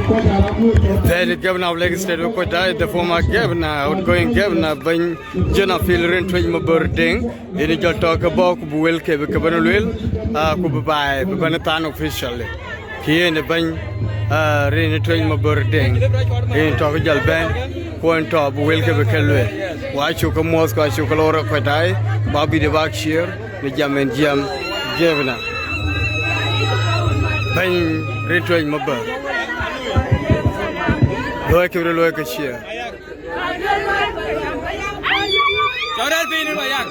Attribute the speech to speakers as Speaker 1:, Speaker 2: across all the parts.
Speaker 1: The governor of Lagos State Okota, the former governor, outgoing governor, Ben Jennifer Rentry Maburding, in the talk about Buelke, Cabanul, Kubai, Banatan officially. Here in the Ben Rentry Maburding, in Tokajal Ben, point top, Buelke Bekalwe. Watch you come Moscow, Chocolora Kodai, Bobby the Bakshire, the Jamen Jam governor. Ben Rentry Mabur. Look at the look at here. Jordan being in my young,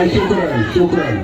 Speaker 2: Shukran. Shukran.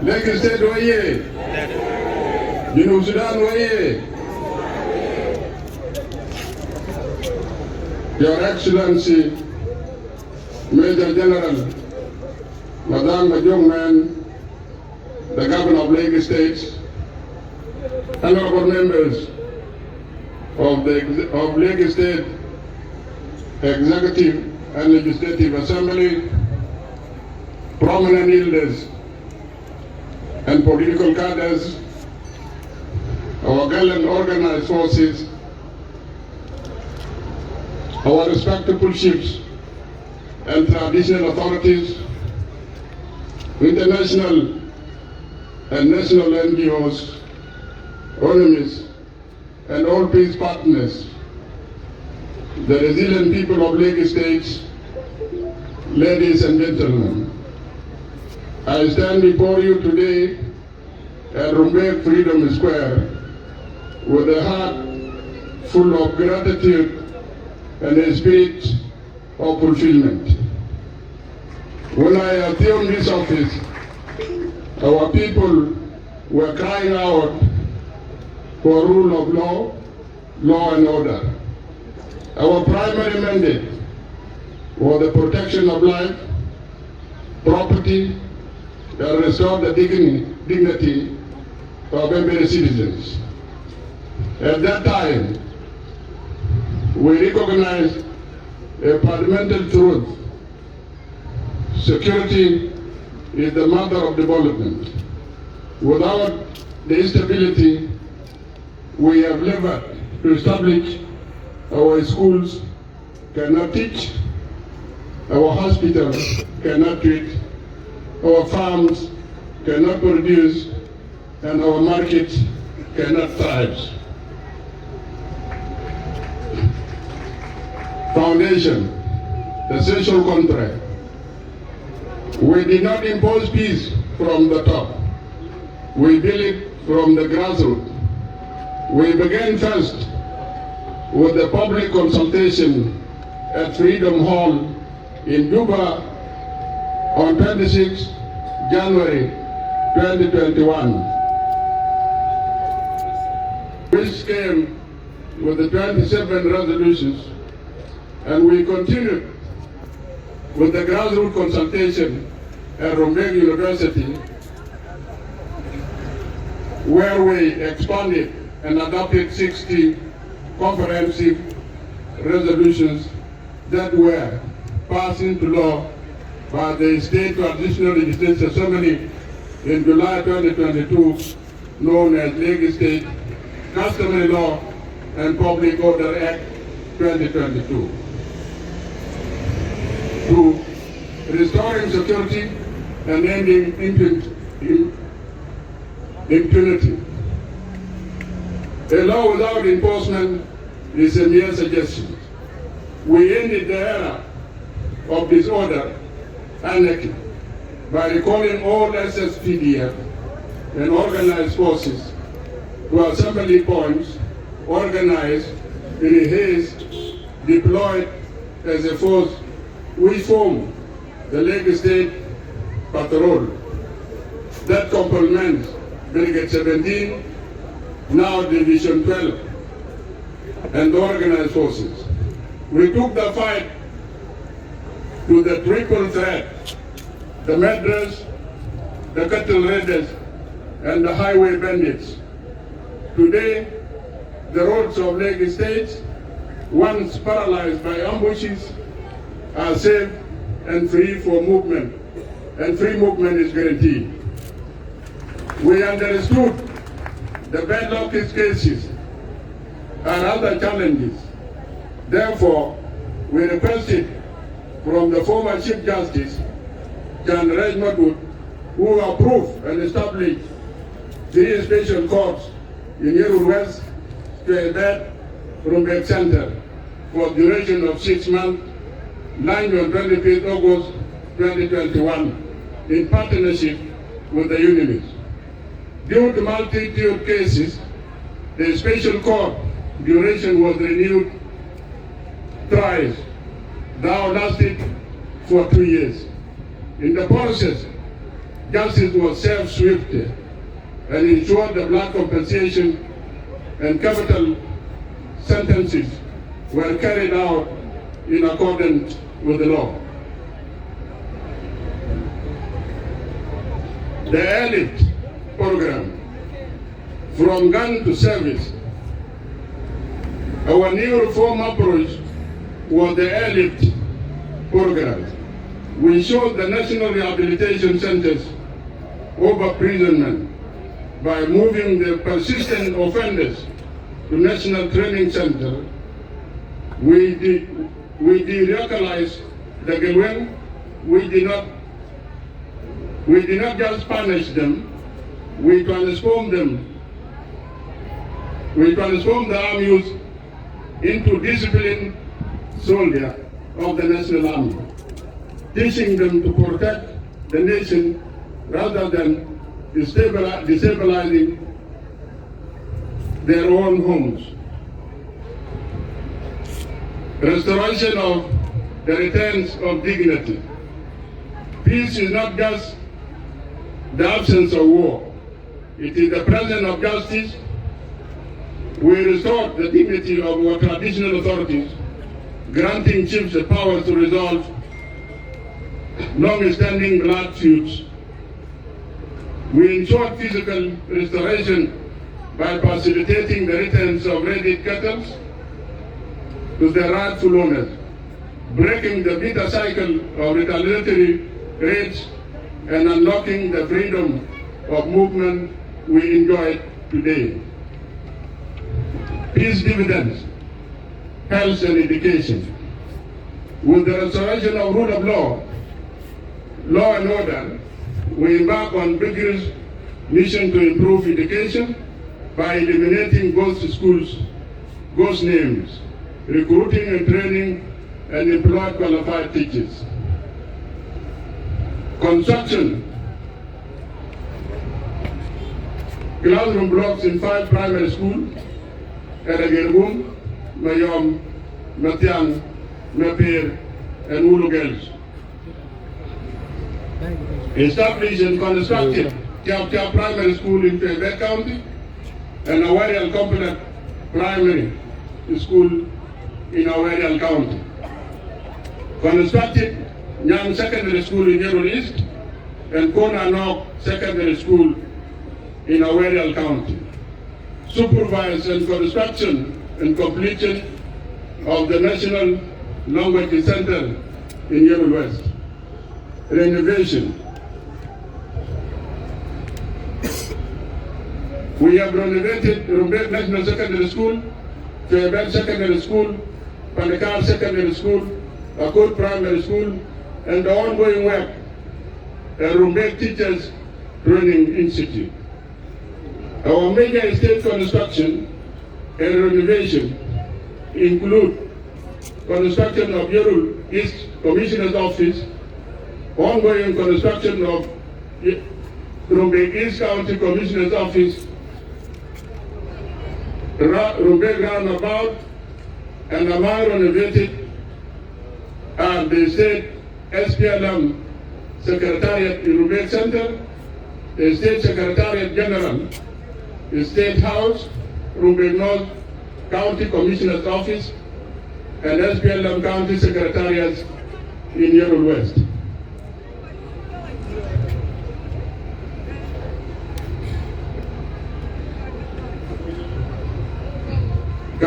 Speaker 2: Lagos State Royer. Junub Sudan Royer. Your Excellency, Major General, Madame Majongman, the Governor of Lagos State, honorable members of Lagos State Executive and Legislative Assembly, prominent leaders and political cadres, our gallant organized forces, our respectable chiefs and traditional authorities, international and national NGOs, enemies, and all peace partners, the resilient people of Lagos State, ladies and gentlemen. I stand before you today at Rumbek Freedom Square with a heart full of gratitude and a spirit of fulfillment. When I assumed this office, our people were crying out for rule of law and order. Our primary mandate was the protection of life, property, and restore the dignity of every citizens. At that time, we recognized a fundamental truth. Security is the mother of development. Without the stability we have labored to establish, our schools cannot teach, our hospitals cannot treat, our farms cannot produce, and our markets cannot thrive. Foundation, the social contract. We did not impose peace from the top. We built it from the grassroots. We began first with the public consultation at Freedom Hall in Juba on 26 January 2021, which came with the 27 resolutions, and we continued with the grassroots consultation at Rumbek University, where we expanded and adopted 60 comprehensive resolutions that were passed into law by the State Transitional Legislative Assembly in July 2022, known as Lagos State Customary Law and Public Order Act 2022. To restoring security and ending impunity. A law without enforcement is a mere suggestion. We ended the era of disorder, anarchy, by recalling all SSPDF and organized forces to assembly points, organized in a haste, deployed as a force. We formed the Lagos State Patrol that complements Brigade 17, now Division 12, and the organized forces. We took the fight to the triple threat the murderers, the cattle raiders, and the highway bandits. Today, the roads of Lake State, once paralyzed by ambushes, are safe and free for movement, and free movement is guaranteed. We understood the backlog cases and other challenges. Therefore, we requested from the former Chief Justice, John Rajmadwood, who approved and established 3 special courts in Yerul West to embed Rumbek Center for a duration of 6 months, lying on 25th August 2021, in partnership with the unions. Due to multitude cases, the special court duration was renewed thrice, now lasted for 2 years. In the process, justice was served swiftly and ensured the blood compensation and capital sentences were carried out in accordance with the law. The elite program, from gun to service. Our new reform approach was the elite program. We showed the National Rehabilitation Centers over imprisonment by moving the persistent offenders to National Training Center. We de-radicalized the Gelwen. We did not just punish them, we transformed them. We transformed the armed youth into disciplined soldiers of the National Army, teaching them to protect the nation rather than destabilizing their own homes. Restoration of the returns of dignity. Peace is not just the absence of war. It is the presence of justice. We restored the dignity of our traditional authorities, granting chiefs the power to resolve long-standing blood feuds. We ensured physical restoration by facilitating the returns of raided cattle to their rightful owners, breaking the bitter cycle of retaliatory raids and unlocking the freedom of movement we enjoy today. Peace dividends, health and education. With the restoration of rule of law and order, we embark on vigorous mission to improve education by eliminating ghost schools, ghost names, recruiting and training and employ qualified teachers. Construction. Classroom blocks in 5 primary schools, Eragergum, Mayom, Matiang, Mapir, and Ulu Girls. Established and constructed Tiap Primary School in Quebec County and Awarial Complex Primary School in Awarial County. Constructed Nyang Secondary School in Yerul East and Kona Nok Secondary School in Awarial County. Supervised and construction and completion of the National Language Center in Yerul West. Renovation. We have renovated Rumbek National Secondary School, Fairbanks Secondary School, Panakar Secondary School, Akut Primary School, and the ongoing work at Rumbek Teachers Training Institute. Our major estate construction and renovation include construction of Yerul East Commissioner's Office, ongoing construction of Rumbek East County Commissioner's Office, Rumbek Roundabout, and among renovated are the State SPLM Secretariat in Rumbek Center, the State Secretariat General, the State House, Rumbek North County Commissioner's Office, and SPLM County Secretariats in Yerul West.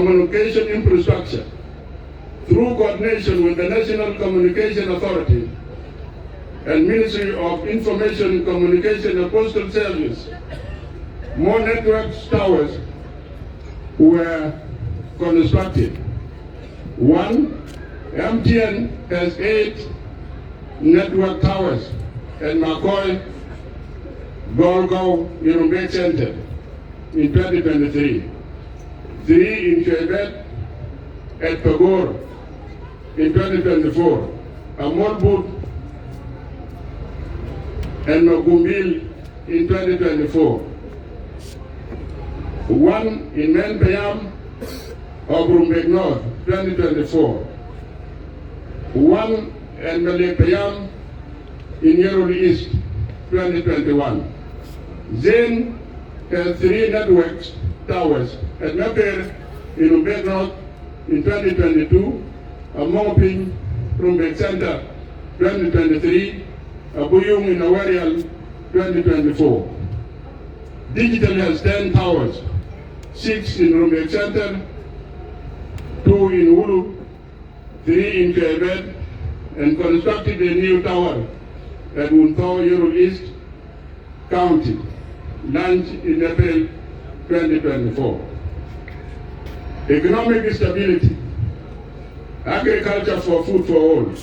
Speaker 2: communication infrastructure through coordination with the National Communication Authority and Ministry of Information, Communication and Postal Service. More network towers were constructed. One, MTN has 8 network towers at McCoy Golgo Yorumbek Center in 2023. 3 in Quebec at Pagor in 2024. A Molbut and Magumbil in 2024. 1 in Menpayam of Rumbek North, 2024. 1 in Malepayam in Yeruli East, 2021. Zain has 3 networks towers at Meper in Rumbek North in 2022, a Moping Rumbek Center, 2023, a Buyung in Awarial, 2024. Digital has 10 towers, 6 in Rumbek Center, 2 in Ulu, 3 in Quebec, and constructed a new tower at Wuntao, Yerul East County, launched in April 2024. Economic stability, agriculture for food for all.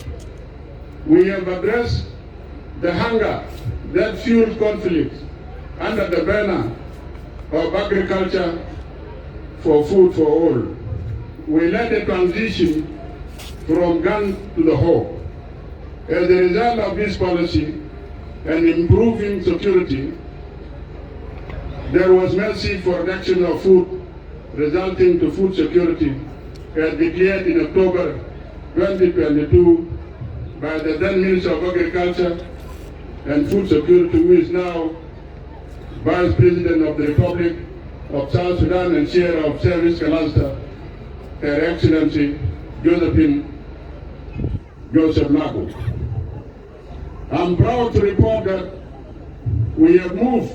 Speaker 2: We have addressed the hunger that fuels conflict under the banner of agriculture for food for all. We led a transition from gun to the hoe. As a result of this policy and improving security, there was massive production of food, resulting to food security as declared in October 2022 by the then Minister of Agriculture and Food Security, who is now Vice President of the Republic of South Sudan and Chair of Service Cluster, Her Excellency Josephine Joseph Lago. I'm proud to report that we have moved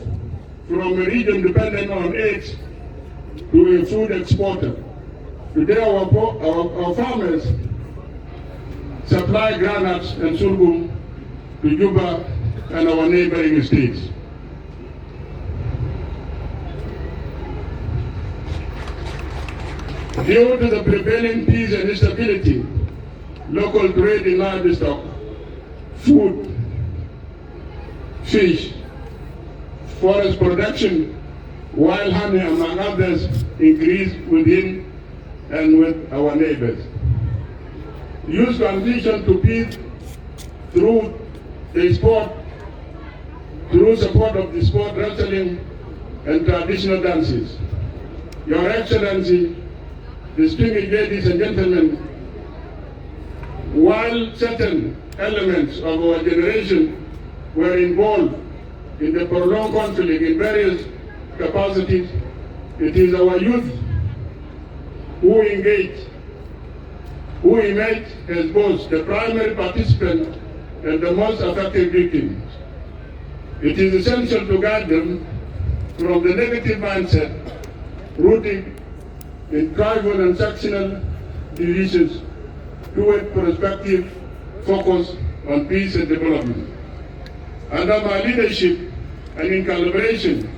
Speaker 2: from a region dependent on aid to a food exporter. Today our farmers supply granules and sorghum to Juba and our neighboring states. Due to the prevailing peace and stability, local trade in livestock, food, fish, forest production, wild honey, among others, increased within and with our neighbors. Youth transition to peace through the sport, through support of the sport, wrestling, and traditional dances. Your Excellency, distinguished ladies and gentlemen, while certain elements of our generation were involved in the prolonged conflict in various capacities, it is our youth who emerged as both the primary participant and the most affected victims. It is essential to guide them from the negative mindset rooted in tribal and sectional divisions toward prospective focus on peace and development. Under my leadership and in collaboration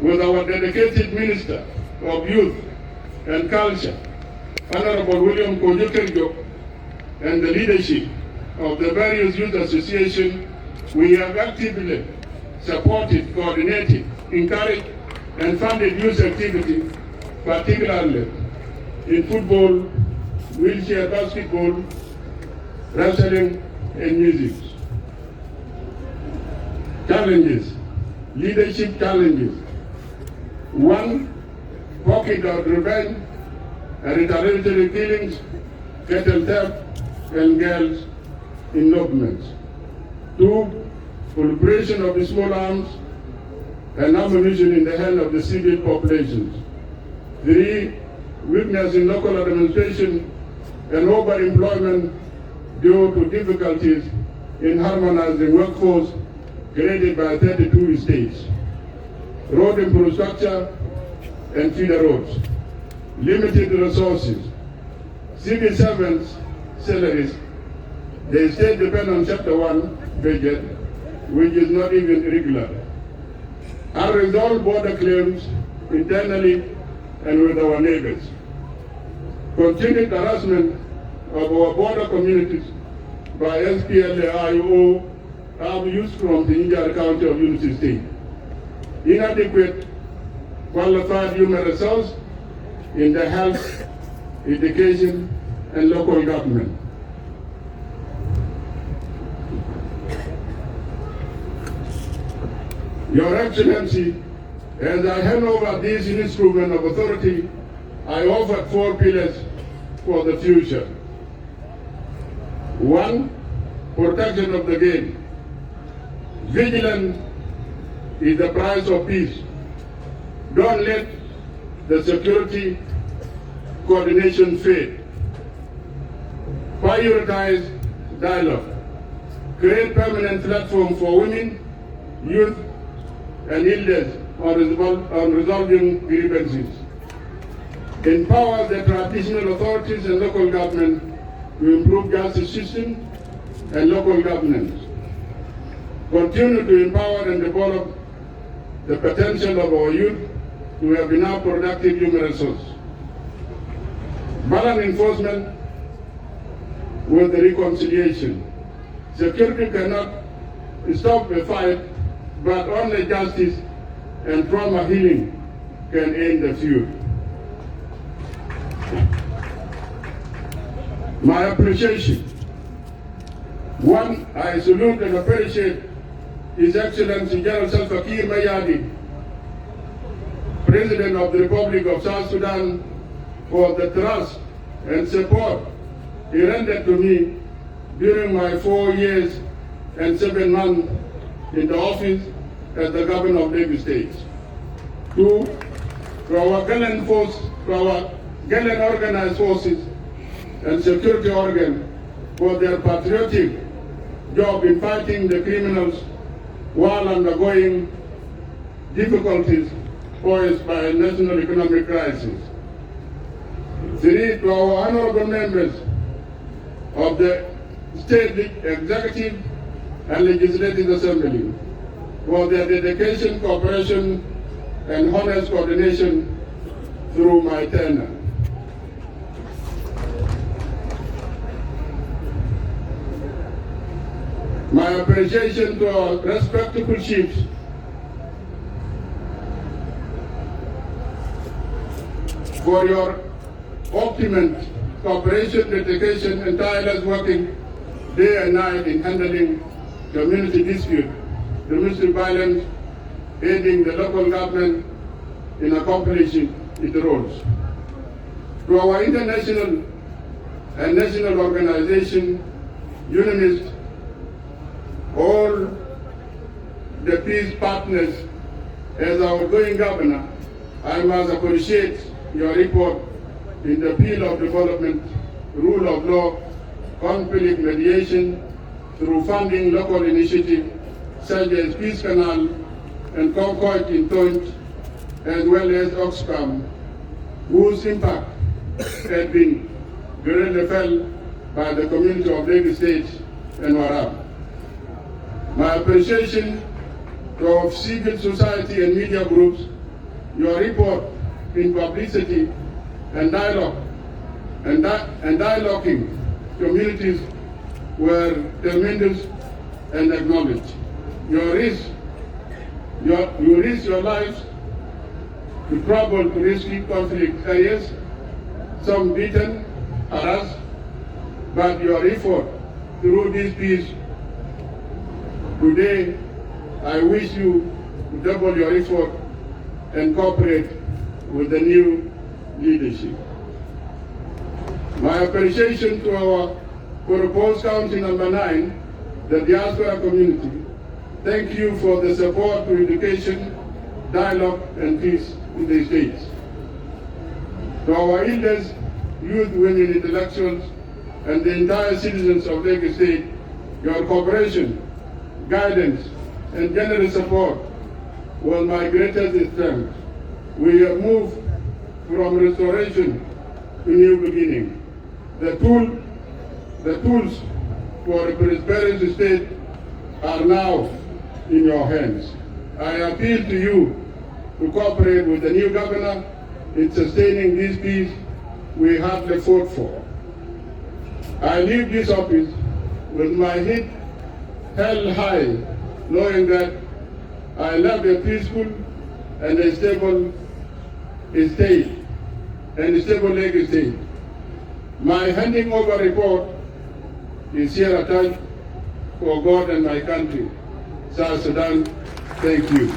Speaker 2: with our dedicated Minister of Youth and Culture, Honorable William Kojo, and the leadership of the various youth associations, we have actively supported, coordinated, encouraged, and funded youth activity, particularly in football, wheelchair basketball, wrestling, and music. Challenges, leadership challenges. 1, pocket of revenge and retaliatory killings, cattle theft, and girls' elopements. 2, proliferation of small arms and ammunition in the hands of the civil populations. 3, weakness in local administration and overemployment due to difficulties in harmonizing workforce created by 32 states. Road infrastructure and feeder roads. limited resources, civil servants' salaries, the state depends on Chapter 1 budget, which is not even regular. Unresolved border claims internally and with our neighbors. Continued harassment of our border communities by SPLA-IO used from the Indian County of Unity State. Inadequate qualified human resource in the health, education, and local government. Your Excellency, as I hand over this instrument of authority, I offer 4 pillars for the future. 1, protection of the game. Vigilance is the price of peace. Don't let the security coordination fade. Prioritize dialogue. Create permanent platform for women, youth, and elders on resolving grievances. Empower the traditional authorities and local government to improve justice system and local governance. Continue to empower and develop the potential of our youth to have enough productive human resources. Balance enforcement with the reconciliation. Security cannot stop a fight, but only justice and trauma healing can end the feud. My appreciation. 1, I salute and appreciate His Excellency General Salva Kiir Mayardit, President of the Republic of South Sudan, for the trust and support he rendered to me during my 4 years and 7 months in the office as the Governor of Lagos State. 2, to our gallant organized forces and security organs for their patriotic job in fighting the criminals while undergoing difficulties posed by a national economic crisis. 3, to our honorable members of the State Executive and Legislative Assembly for their dedication, cooperation, and honest coordination through my tenure. My appreciation to our respectable chiefs for your ultimate cooperation, dedication, and tireless working day and night in handling community dispute, domestic violence, aiding the local government in accomplishing its roles. To our international and national organization, UNMISS, all the peace partners, as our outgoing governor, I must appreciate your report in the field of development, rule of law, conflict mediation, through funding local initiatives such as Peace Canal and Concord in Toint, as well as Oxfam, whose impact has been greatly felt by the community of Lagos State and Warab. My appreciation to our civil society and media groups, your report in publicity and dialogue and dialoguing communities were tremendous and acknowledged. You risk your lives to trouble to rescue conflict areas, some beaten, harassed, but your effort through this peace today, I wish you to double your effort and cooperate with the new leadership. My appreciation to our proposed County number 9, the diaspora community. Thank you for the support to education, dialogue, and peace in the states. To our elders, youth, women, intellectuals, and the entire citizens of Lagos State, your cooperation, guidance, and generous support was my greatest strength. We have moved from restoration to new beginning. The tools for a prosperous state are now in your hands. I appeal to you to cooperate with the new governor in sustaining this peace we hardly fought for. I leave this office with my head held high, knowing that I left a peaceful and a stable state and a stable legal state. My handing over report is here attached for God and my country, South Sudan. Thank you.